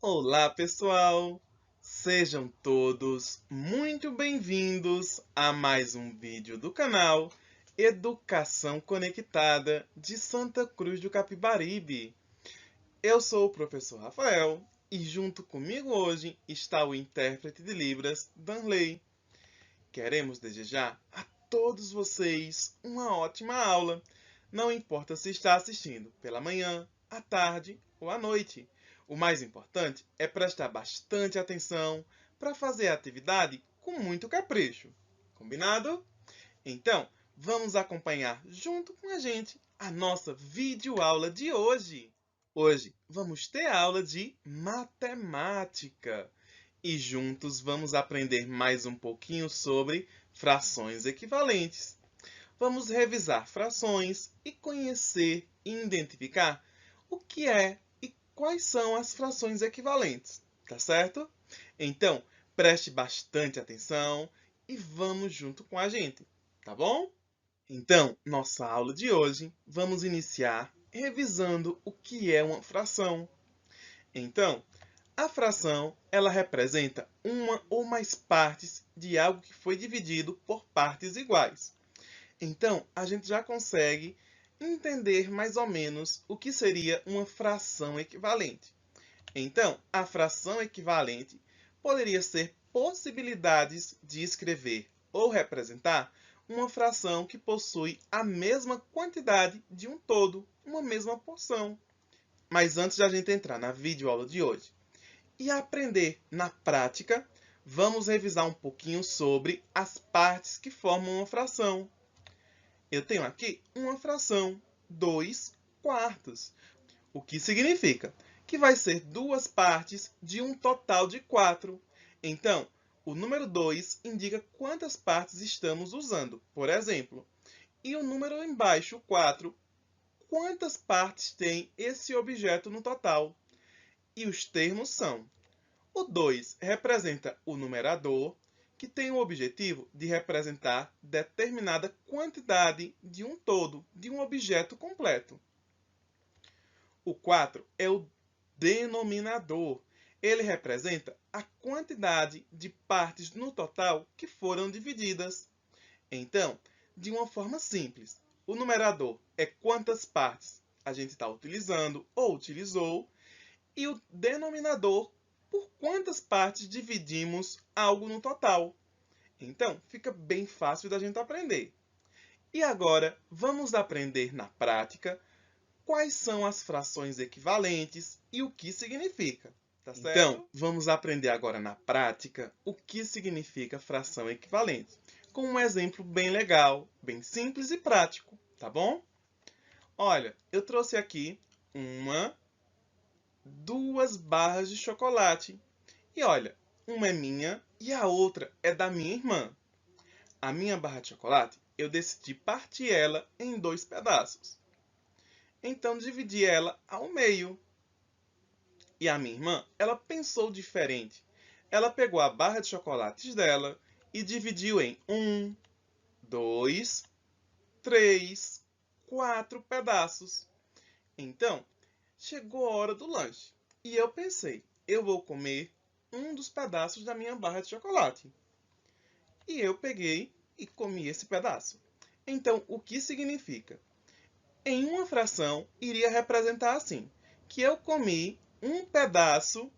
Olá, pessoal! Sejam todos muito bem-vindos a mais um vídeo do canal Educação Conectada de Santa Cruz do Capibaribe. Eu sou o professor Rafael e junto comigo hoje está o intérprete de Libras, Danley. Queremos desejar a todos vocês uma ótima aula, não importa se está assistindo pela manhã, à tarde ou à noite. O mais importante é prestar bastante atenção para fazer a atividade com muito capricho. Combinado? Então, vamos acompanhar junto com a gente a nossa videoaula de hoje. Hoje vamos ter aula de matemática e juntos vamos aprender mais um pouquinho sobre frações equivalentes. Vamos revisar frações e conhecer e identificar o que é e quais são as frações equivalentes, tá certo? Então, preste bastante atenção e vamos junto com a gente, tá bom? Então, nossa aula de hoje, vamos iniciar revisando o que é uma fração. Então, a fração, ela representa uma ou mais partes de algo que foi dividido por partes iguais. Então, a gente já consegue entender mais ou menos o que seria uma fração equivalente. Então, a fração equivalente poderia ser possibilidades de escrever ou representar uma fração que possui a mesma quantidade de um todo, uma mesma porção. Mas antes de a gente entrar na videoaula de hoje e aprender na prática, vamos revisar um pouquinho sobre as partes que formam uma fração. Eu tenho aqui uma fração, 2 quartos, o que significa que vai ser duas partes de um total de 4. Então, o número 2 indica quantas partes estamos usando, por exemplo. E o número embaixo, 4, quantas partes tem esse objeto no total. E os termos são: o 2 representa o numerador, que tem o objetivo de representar determinada quantidade de um todo, de um objeto completo. O 4 é o denominador. Ele representa a quantidade de partes no total que foram divididas. Então, de uma forma simples, o numerador é quantas partes a gente está utilizando ou utilizou, e o denominador por quantas partes dividimos algo no total. Então, fica bem fácil da gente aprender. E agora, vamos aprender na prática quais são as frações equivalentes e o que significa, tá certo? Então, vamos aprender agora na prática o que significa fração equivalente, com um exemplo bem legal, bem simples e prático, tá bom? Olha, eu trouxe aqui duas barras de chocolate. E olha, uma é minha e a outra é da minha irmã. A minha barra de chocolate, eu decidi partir ela em 2 pedaços. Então, dividi ela ao meio. E a minha irmã, ela pensou diferente. Ela pegou a barra de chocolates dela e dividiu em 1, 2, 3, 4 pedaços. Então, chegou a hora do lanche. E eu pensei, eu vou comer um dos pedaços da minha barra de chocolate. E eu peguei e comi esse pedaço. Então, o que significa? Em uma fração, iria representar assim, que eu comi um pedaço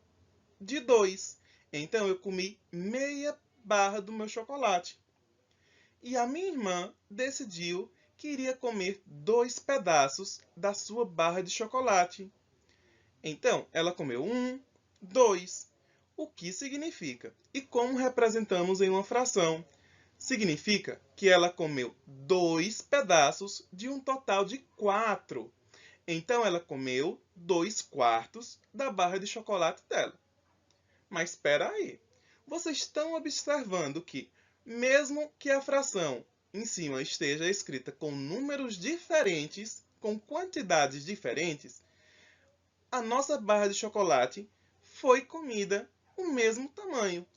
de 2. Então, eu comi meia barra do meu chocolate. E a minha irmã decidiu que iria comer 2 pedaços da sua barra de chocolate. Então, ela comeu 1, 2. O que significa? E como representamos em uma fração? Significa que ela comeu 2 pedaços de um total de 4. Então, ela comeu 2 quartos da barra de chocolate dela. Mas espera aí. Vocês estão observando que, mesmo que a fração em cima esteja escrita com números diferentes, com quantidades diferentes, a nossa barra de chocolate foi comida o mesmo tamanho.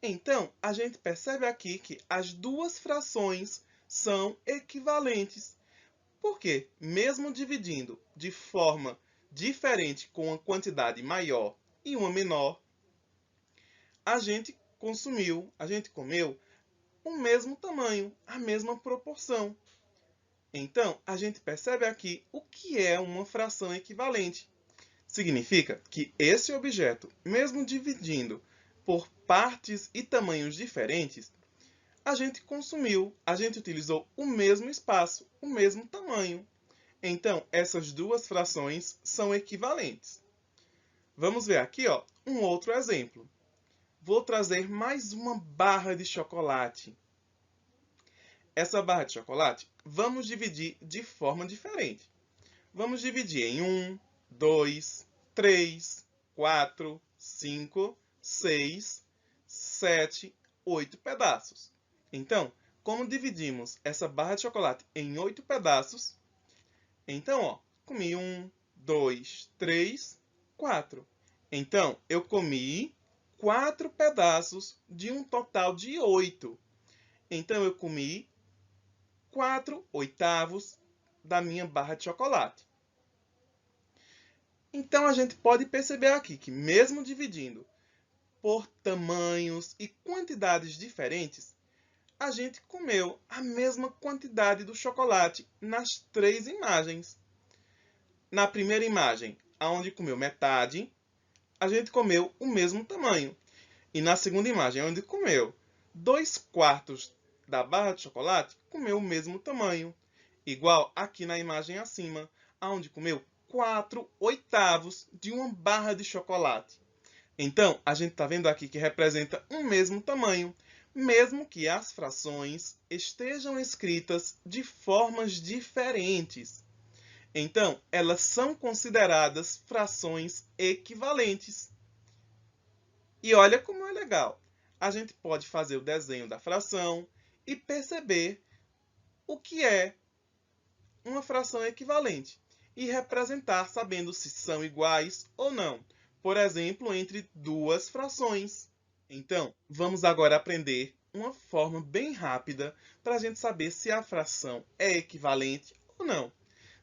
Então, a gente percebe aqui que as duas frações são equivalentes. Porque, mesmo dividindo de forma diferente com uma quantidade maior e uma menor, a gente comeu o mesmo tamanho, a mesma proporção. Então, a gente percebe aqui o que é uma fração equivalente. Significa que esse objeto, mesmo dividindo por partes e tamanhos diferentes, a gente utilizou o mesmo espaço, o mesmo tamanho. Então, essas duas frações são equivalentes. Vamos ver aqui, um outro exemplo. Vou trazer mais uma barra de chocolate. Essa barra de chocolate, vamos dividir de forma diferente. Vamos dividir em 1, 2, 3, 4, 5, 6, 7, 8 pedaços. Então, como dividimos essa barra de chocolate em 8 pedaços, então, comi 1, 2, 3, 4. Então, eu comi 4 pedaços de um total de 8. Então, eu comi 4/8 da minha barra de chocolate. Então, a gente pode perceber aqui que, mesmo dividindo por tamanhos e quantidades diferentes, a gente comeu a mesma quantidade do chocolate nas 3 imagens. Na primeira imagem, onde comeu metade, a gente comeu o mesmo tamanho. E na segunda imagem, onde comeu 2/4 da barra de chocolate, comeu o mesmo tamanho. Igual aqui na imagem acima, onde comeu 4/8 de uma barra de chocolate. Então, a gente está vendo aqui que representa o mesmo tamanho, mesmo que as frações estejam escritas de formas diferentes. Então, elas são consideradas frações equivalentes. E olha como é legal. A gente pode fazer o desenho da fração e perceber o que é uma fração equivalente e representar sabendo se são iguais ou não. Por exemplo, entre duas frações. Então, vamos agora aprender uma forma bem rápida para a gente saber se a fração é equivalente ou não.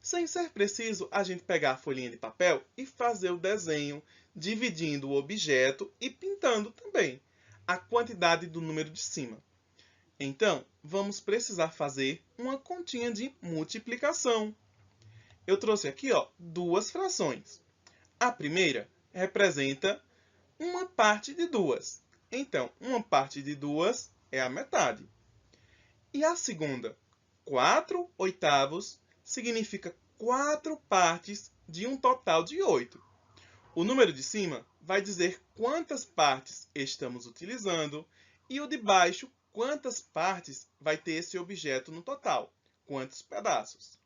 Sem ser preciso a gente pegar a folhinha de papel e fazer o desenho, dividindo o objeto e pintando também a quantidade do número de cima. Então, vamos precisar fazer uma continha de multiplicação. Eu trouxe aqui duas frações. A primeira representa uma parte de 2. Então, uma parte de 2 é a metade. E a segunda, 4/8, significa 4 partes de um total de 8. O número de cima vai dizer quantas partes estamos utilizando e o de baixo, quantas partes vai ter esse objeto no total, quantos pedaços.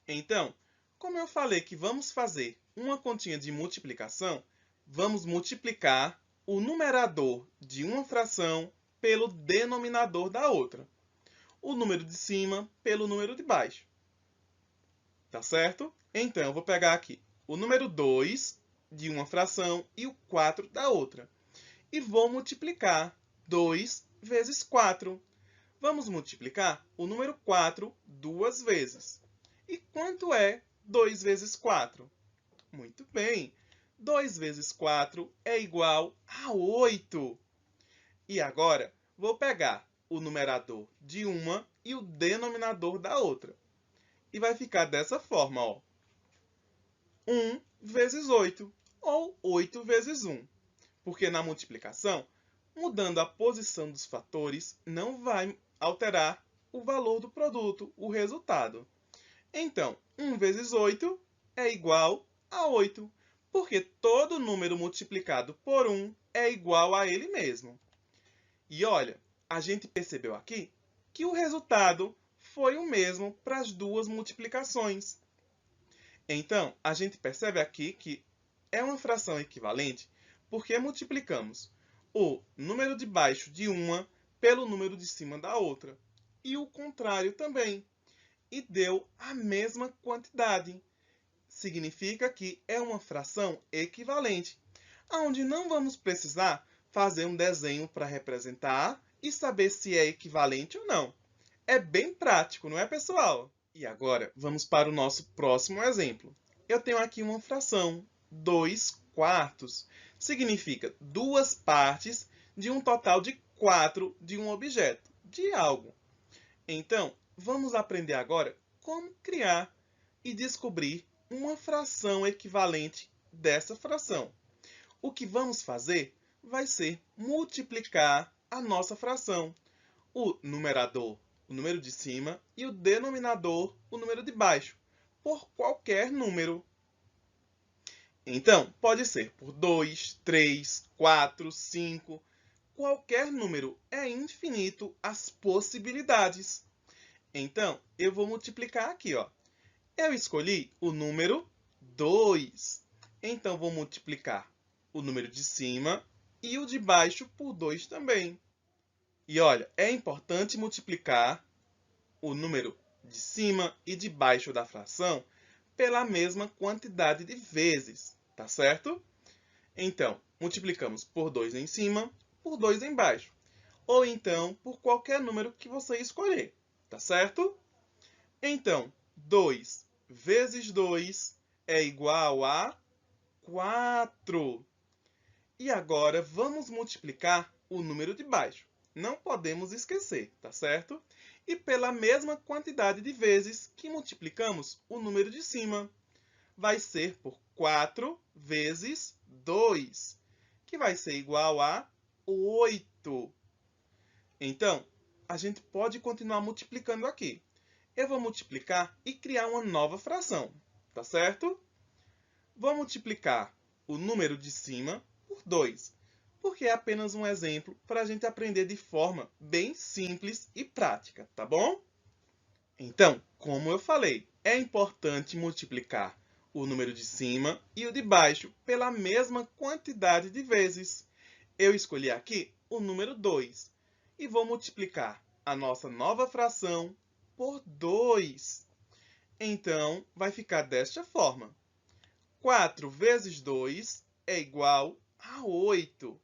Então, como eu falei que vamos fazer uma continha de multiplicação, vamos multiplicar o numerador de uma fração pelo denominador da outra. O número de cima pelo número de baixo. Tá certo? Então, eu vou pegar aqui o número 2 de uma fração e o 4 da outra. E vou multiplicar 2 vezes 4. Vamos multiplicar o número 4 duas vezes. E quanto é 2 vezes 4? Muito bem. 2 vezes 4 é igual a 8. E agora, vou pegar o numerador de uma e o denominador da outra. E vai ficar dessa forma, 1 vezes 8, ou 8 vezes 1. Porque na multiplicação, mudando a posição dos fatores, não vai alterar o valor do produto, o resultado. Então, 1 vezes 8 é igual a 8, porque todo número multiplicado por 1 é igual a ele mesmo. E olha, a gente percebeu aqui que o resultado foi o mesmo para as duas multiplicações. Então, a gente percebe aqui que é uma fração equivalente porque multiplicamos o número de baixo de uma pelo número de cima da outra. E o contrário também. E deu a mesma quantidade. Significa que é uma fração equivalente, onde não vamos precisar fazer um desenho para representar e saber se é equivalente ou não. É bem prático, não é, pessoal? E agora, vamos para o nosso próximo exemplo. Eu tenho aqui uma fração, 2/4. quartos significa 2 partes de um total de 4 de um objeto, de algo. Então, vamos aprender agora como criar e descobrir uma fração equivalente dessa fração. O que vamos fazer vai ser multiplicar a nossa fração. O numerador, o número de cima, e o denominador, o número de baixo, por qualquer número. Então, pode ser por 2, 3, 4, 5. Qualquer número, é infinito as possibilidades. Então, eu vou multiplicar aqui, ó. Eu escolhi o número 2. Então, vou multiplicar o número de cima e o de baixo por 2 também. E olha, é importante multiplicar o número de cima e de baixo da fração pela mesma quantidade de vezes, tá certo? Então, multiplicamos por 2 em cima, por 2 embaixo. Ou então, por qualquer número que você escolher, tá certo? Então, 2 vezes 2 é igual a 4. E agora, vamos multiplicar o número de baixo. Não podemos esquecer, tá certo? E pela mesma quantidade de vezes que multiplicamos o número de cima. Vai ser por 4 vezes 2, que vai ser igual a 8. Então, a gente pode continuar multiplicando aqui. Eu vou multiplicar e criar uma nova fração, tá certo? Vou multiplicar o número de cima por 2, porque é apenas um exemplo para a gente aprender de forma bem simples e prática, tá bom? Então, como eu falei, é importante multiplicar o número de cima e o de baixo pela mesma quantidade de vezes. Eu escolhi aqui o número 2 e vou multiplicar a nossa nova fração por 2. Então, vai ficar desta forma. 4 vezes 2 é igual a 8.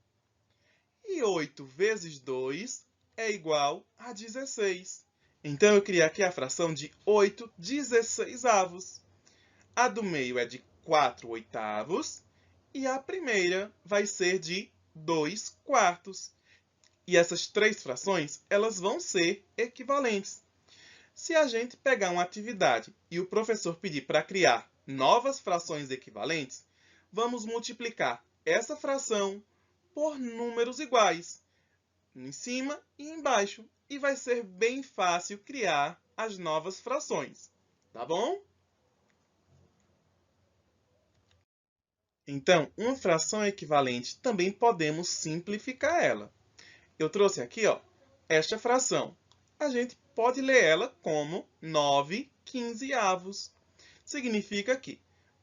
E 8 vezes 2 é igual a 16. Então, eu criei aqui a fração de 8/16. A do meio é de 4/8. E a primeira vai ser de 2/4. E essas três frações, elas vão ser equivalentes. Se a gente pegar uma atividade e o professor pedir para criar novas frações equivalentes, vamos multiplicar essa fração por números iguais, em cima e embaixo, e vai ser bem fácil criar as novas frações, tá bom? Então, uma fração equivalente também podemos simplificar ela. Eu trouxe aqui, ó, esta fração. A gente pode ler ela como 9/15. Significa que,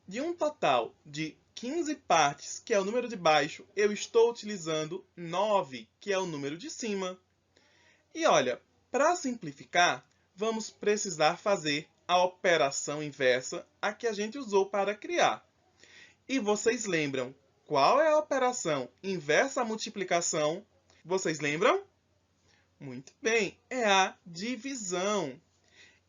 de um total de 15 partes, que é o número de baixo, eu estou utilizando 9, que é o número de cima. E olha, para simplificar, vamos precisar fazer a operação inversa a que a gente usou para criar. E vocês lembram qual é a operação inversa à multiplicação? Vocês lembram? Muito bem, é a divisão.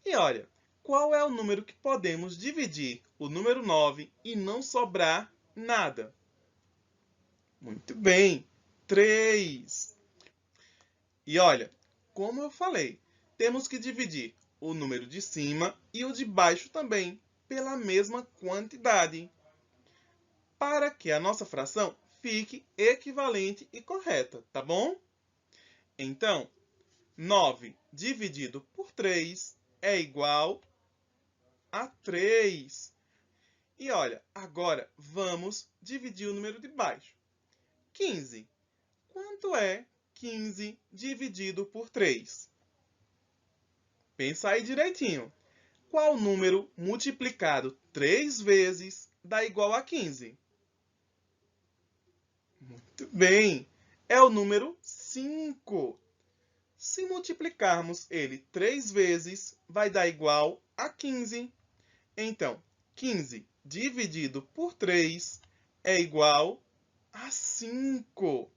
E olha, qual é o número que podemos dividir o número 9 e não sobrar nada? Muito bem, 3. E olha, como eu falei, temos que dividir o número de cima e o de baixo também pela mesma quantidade, para que a nossa fração fique equivalente e correta, tá bom? Então, 9 dividido por 3 é igual a 3. E olha, agora vamos dividir o número de baixo. 15. Quanto é 15 dividido por 3? Pensa aí direitinho. Qual número multiplicado 3 vezes dá igual a 15? Muito bem, é o número 5. Se multiplicarmos ele 3 vezes, vai dar igual a 15. Então, 15 dividido por 3 é igual a 5.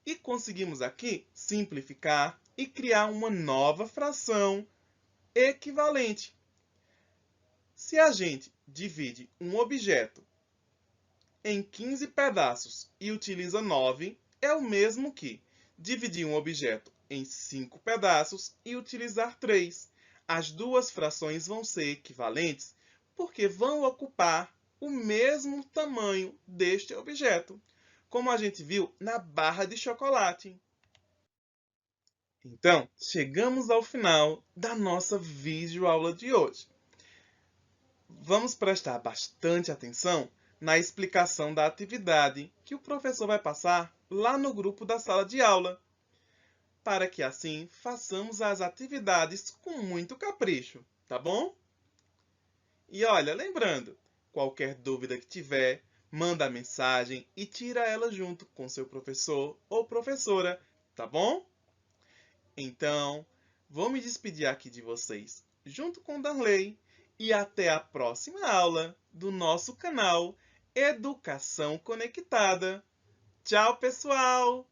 E conseguimos aqui simplificar e criar uma nova fração equivalente. Se a gente divide um objeto em 15 pedaços e utiliza 9 é o mesmo que dividir um objeto em 5 pedaços e utilizar 3. As duas frações vão ser equivalentes porque vão ocupar o mesmo tamanho deste objeto, como a gente viu na barra de chocolate. Então, chegamos ao final da nossa videoaula de hoje. Vamos prestar bastante atenção na explicação da atividade que o professor vai passar lá no grupo da sala de aula, para que assim façamos as atividades com muito capricho, tá bom? E olha, lembrando, qualquer dúvida que tiver, manda a mensagem e tira ela junto com seu professor ou professora, tá bom? Então, vou me despedir aqui de vocês, junto com Darley, e até a próxima aula do nosso canal Educação Conectada. Tchau, pessoal!